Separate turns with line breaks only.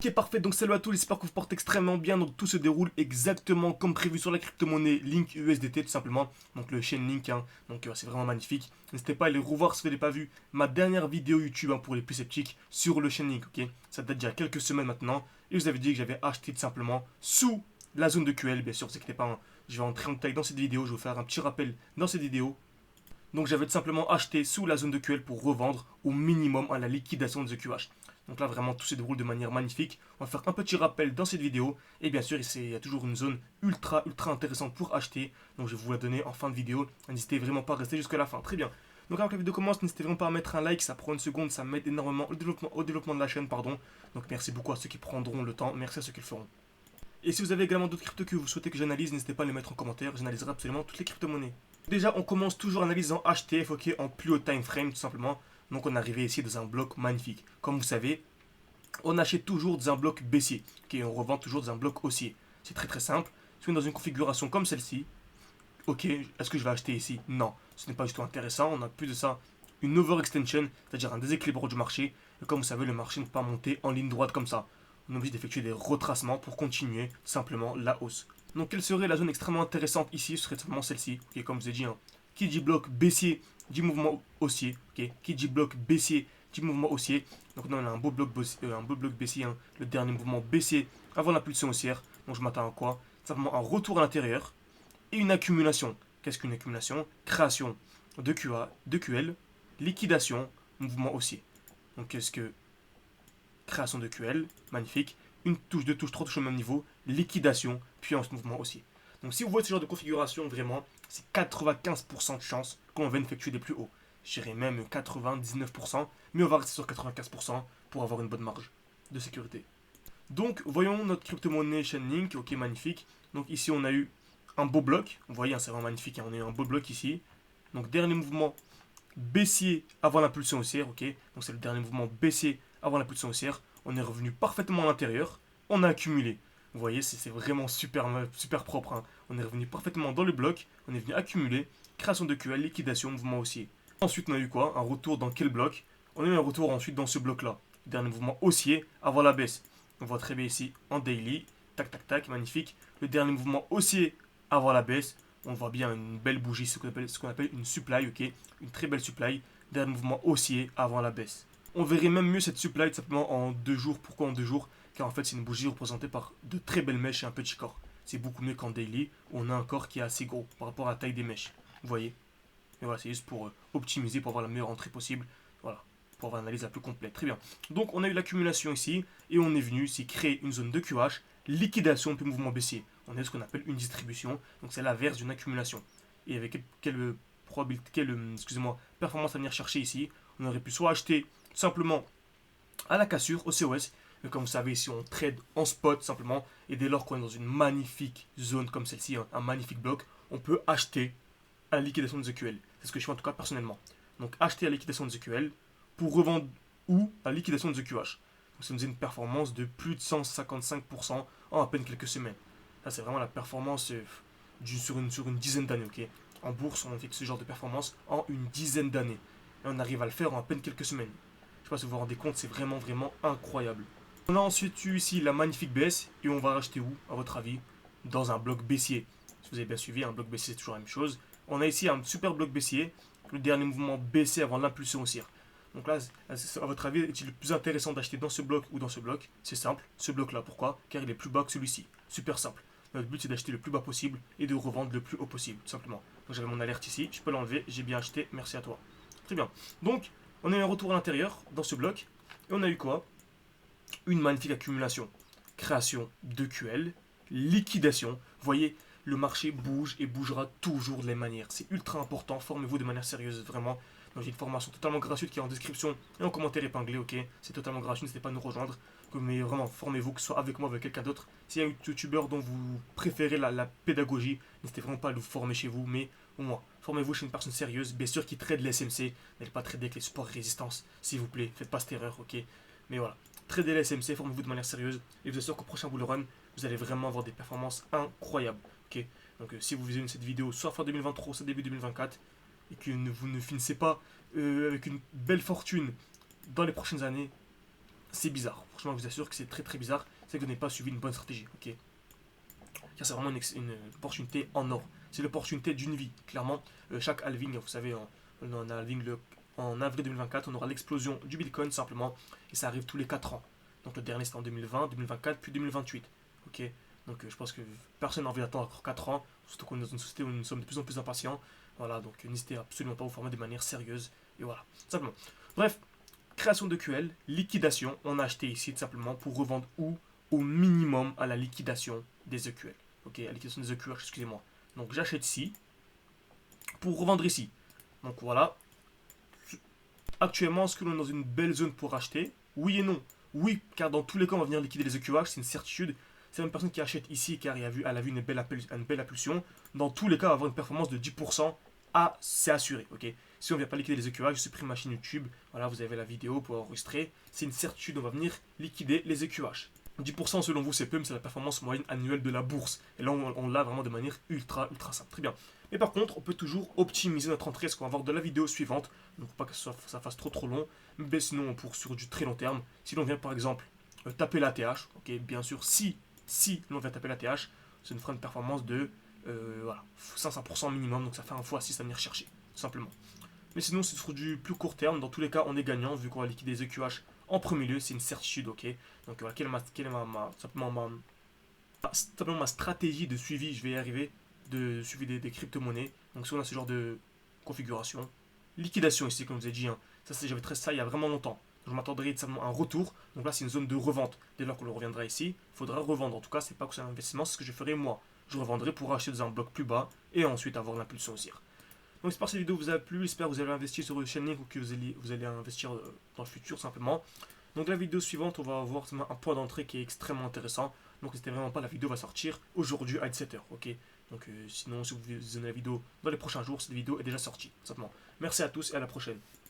Ok, parfait, donc salut à tous, j'espère que vous portez extrêmement bien. Donc tout se déroule exactement comme prévu sur la crypto-monnaie Link USDT tout simplement. Donc le chain Link, hein. Donc c'est vraiment magnifique. N'hésitez pas à aller revoir si vous n'avez pas vu ma dernière vidéo YouTube, hein, pour les plus sceptiques sur le chain Link, ok. Ça date d'il y a quelques semaines maintenant. Et je vous avais dit que j'avais acheté tout simplement sous la zone de QL, bien sûr, ne vous inquiétez pas, hein. Je vais entrer en détail dans cette vidéo, je vais vous faire un petit rappel dans cette vidéo. Donc j'avais tout simplement acheté sous la zone de QL pour revendre au minimum à la liquidation de The QH. Donc là vraiment tout se déroule de manière magnifique. On va faire un petit rappel dans cette vidéo. Et bien sûr il y a toujours une zone ultra intéressante pour acheter. Donc je vais vous la donner en fin de vidéo. N'hésitez vraiment pas à rester jusqu'à la fin. Très bien. Donc avant que la vidéo commence, n'hésitez vraiment pas à mettre un like, ça prend une seconde, ça m'aide énormément au développement de la chaîne, pardon. Donc merci beaucoup à ceux qui prendront le temps, merci à ceux qui le feront. Et si vous avez également d'autres cryptos que vous souhaitez que j'analyse, n'hésitez pas à les mettre en commentaire, j'analyserai absolument toutes les crypto-monnaies. Déjà, on commence toujours l'analyse en HTF, ok, en plus haut time frame, tout simplement. Donc on est arrivé ici dans un bloc magnifique. Comme vous savez, on achète toujours dans un bloc baissier, ok, et on revend toujours dans un bloc haussier. C'est très simple. Si on est dans une configuration comme celle-ci, ok, est-ce que je vais acheter ici? Non, ce n'est pas du tout intéressant. On a plus de ça une overextension, c'est-à-dire un déséquilibre du marché. Et comme vous savez, le marché ne peut pas monter en ligne droite comme ça. On est obligé d'effectuer des retracements pour continuer tout simplement la hausse. Donc quelle serait la zone extrêmement intéressante ici? Ce serait simplement celle-ci. Ok, comme je vous ai dit, hein. Qui dit bloc baissier dit mouvement haussier. Ok, qui dit bloc baissier dit mouvement haussier. Donc là on a un beau bloc baissier, hein. Le dernier mouvement baissier avant l'impulsion haussière. Donc je m'attends à quoi? Simplement un retour à l'intérieur et une accumulation. Qu'est-ce qu'une accumulation? Création de QA, de QL, liquidation, mouvement haussier. Donc qu'est-ce que création de QL? Magnifique. Une touche, deux touches, trois touches au même niveau, liquidation, puis en ce mouvement haussier. Donc si vous voyez ce genre de configuration, vraiment, c'est 95% de chance qu'on va effectuer des plus hauts. Je dirais même 99%, mais on va rester sur 95% pour avoir une bonne marge de sécurité. Donc voyons notre crypto-monnaie Chainlink, ok, magnifique. Donc ici on a eu un beau bloc, vous voyez, hein, c'est vraiment magnifique, hein, on a eu un beau bloc ici. Donc dernier mouvement baissier avant l'impulsion haussière, ok. Donc c'est le dernier mouvement baissier avant l'impulsion haussière. On est revenu parfaitement à l'intérieur, on a accumulé. Vous voyez, c'est vraiment super propre, hein. On est revenu parfaitement dans le bloc, on est venu accumuler, création de QL, liquidation, mouvement haussier. Ensuite on a eu quoi? Un retour dans quel bloc? On a eu un retour ensuite dans ce bloc-là. Dernier mouvement haussier avant la baisse. On voit très bien ici en daily, tac tac tac, magnifique. Le dernier mouvement haussier avant la baisse. On voit bien une belle bougie, ce qu'on appelle une supply, ok. Une très belle supply. Dernier mouvement haussier avant la baisse. On verrait même mieux cette supply tout simplement en 2 jours. Pourquoi en 2 jours? Car en fait c'est une bougie représentée par de très belles mèches et un petit corps. C'est beaucoup mieux qu'en daily où on a un corps qui est assez gros par rapport à la taille des mèches. Vous voyez? Et voilà, c'est juste pour optimiser, pour avoir la meilleure entrée possible. Voilà, pour avoir l'analyse la plus complète. Très bien. Donc on a eu l'accumulation ici et on est venu ici créer une zone de QH, liquidation puis mouvement baissier. On a ce qu'on appelle une distribution, donc c'est l'inverse d'une accumulation. Et avec quelle probabilité, excusez-moi, performance à venir chercher ici, on aurait pu soit acheter simplement à la cassure, au COS, mais comme vous savez ici on trade en spot simplement, et dès lors qu'on est dans une magnifique zone comme celle-ci, un magnifique bloc, on peut acheter à la liquidation de ZQL. C'est ce que je fais en tout cas personnellement. Donc acheter à la liquidation de ZQL pour revendre ou à la liquidation de ZQH. Donc ça nous fait une performance de plus de 155% en à peine quelques semaines. Là c'est vraiment la performance sur une dizaine d'années, ok. En bourse on fait ce genre de performance en une dizaine d'années. Et on arrive à le faire en à peine quelques semaines. Je sais pas si vous vous rendez compte, c'est vraiment incroyable. On a ensuite eu ici la magnifique baisse et on va racheter où, à votre avis? Dans un bloc baissier. Si vous avez bien suivi, un bloc baissier c'est toujours la même chose. On a ici un super bloc baissier, le dernier mouvement baissier avant l'impulsion haussière. Donc là, à votre avis, est-il le plus intéressant d'acheter dans ce bloc ou dans ce bloc? C'est simple, ce bloc-là. Pourquoi? Car il est plus bas que celui-ci. Super simple. Notre but c'est d'acheter le plus bas possible et de revendre le plus haut possible, tout simplement. Donc j'avais mon alerte ici, je peux l'enlever, j'ai bien acheté, merci à toi. Très bien. Donc, on a eu un retour à l'intérieur dans ce bloc. Et on a eu quoi? Une magnifique accumulation. Création de QL, liquidation. Vous voyez, le marché bouge et bougera toujours de la même manière. C'est ultra important, formez-vous de manière sérieuse, vraiment. Donc j'ai une formation totalement gratuite qui est en description et en commentaire épinglé, ok. C'est totalement gratuit, n'hésitez pas à nous rejoindre. Mais vraiment, formez-vous, que ce soit avec moi ou avec quelqu'un d'autre. S'il y a un youtubeur dont vous préférez la pédagogie, n'hésitez vraiment pas à le former chez vous, mais au moins, formez-vous chez une personne sérieuse, bien sûr qui trade les SMC, n'allez pas trader avec les supports résistance, s'il vous plaît, faites pas cette erreur, ok. Mais voilà, tradez les SMC, formez-vous de manière sérieuse, et je vous assure qu'au prochain bull run, vous allez vraiment avoir des performances incroyables, ok. Donc si vous visionnez cette vidéo soit fin 2023, soit début 2024, et que vous ne finissez pas avec une belle fortune dans les prochaines années, c'est bizarre. Franchement, je vous assure que c'est très très bizarre. C'est que vous n'avez pas suivi une bonne stratégie, ok? Car c'est vraiment une opportunité en or. C'est l'opportunité d'une vie, clairement. Chaque halving, vous savez, on a halving en avril 2024, on aura l'explosion du Bitcoin simplement, et ça arrive tous les 4 ans. Donc le dernier c'était en 2020, 2024, puis 2028. Ok. Donc je pense que personne n'a envie d'attendre encore 4 ans, surtout qu'on est dans une société où nous sommes de plus en plus impatients. Voilà, donc n'hésitez absolument pas à vous former de manière sérieuse. Et voilà, simplement. Bref, création de QL, liquidation, on a acheté ici tout simplement pour revendre où? Au minimum à la liquidation des EQL. Ok, à la liquidation des EQH, excusez-moi. Donc j'achète ici pour revendre ici. Donc voilà. Actuellement, est-ce que l'on est dans une belle zone pour acheter? Oui et non. Oui, car dans tous les cas, on va venir liquider les EQH, c'est une certitude. C'est une personne qui achète ici car elle a vu une belle impulsion. Dans tous les cas, elle va avoir une performance de 10%. Ah, c'est assuré, ok. Si on ne vient pas liquider les EQH, je supprime ma chaîne YouTube. Voilà, vous avez la vidéo pour enregistrer. C'est une certitude, on va venir liquider les EQH. 10% selon vous, c'est peu, mais c'est la performance moyenne annuelle de la bourse. Et là, on l'a vraiment de manière ultra simple. Très bien. Mais par contre, on peut toujours optimiser notre entrée, ce qu'on va voir de la vidéo suivante. Donc, pas que ça fasse trop long. Mais sinon, pour sur du très long terme, si l'on vient par exemple taper la TH, ok, bien sûr, si l'on vient taper la TH, ça nous fera une performance de voilà, 500% minimum. Donc, ça fait un x6 à venir chercher, tout simplement. Mais sinon, c'est sur du plus court terme. Dans tous les cas, on est gagnant vu qu'on va liquider les EQH en premier lieu. C'est une certitude, ok. Donc, voilà, quelle est simplement ma stratégie de suivi, je vais y arriver, de suivi des crypto-monnaies. Donc, si on a ce genre de configuration, liquidation ici, comme je vous ai dit, hein, j'avais très ça il y a vraiment longtemps. Donc, je m'attendrai simplement à un retour. Donc là, c'est une zone de revente. Dès lors que l'on reviendra ici, il faudra revendre. En tout cas, c'est pas que c'est un investissement, c'est ce que je ferai moi. Je revendrai pour acheter dans un bloc plus bas et ensuite avoir l'impulsion haussière. Donc j'espère que cette vidéo vous a plu, j'espère que vous allez investir sur le Chainlink ou que vous allez investir dans le futur simplement. Donc la vidéo suivante, on va avoir un point d'entrée qui est extrêmement intéressant. Donc n'hésitez vraiment pas, la vidéo va sortir aujourd'hui à 17h, ok. Donc sinon, si vous visionnez la vidéo dans les prochains jours, cette vidéo est déjà sortie, simplement. Merci à tous et à la prochaine.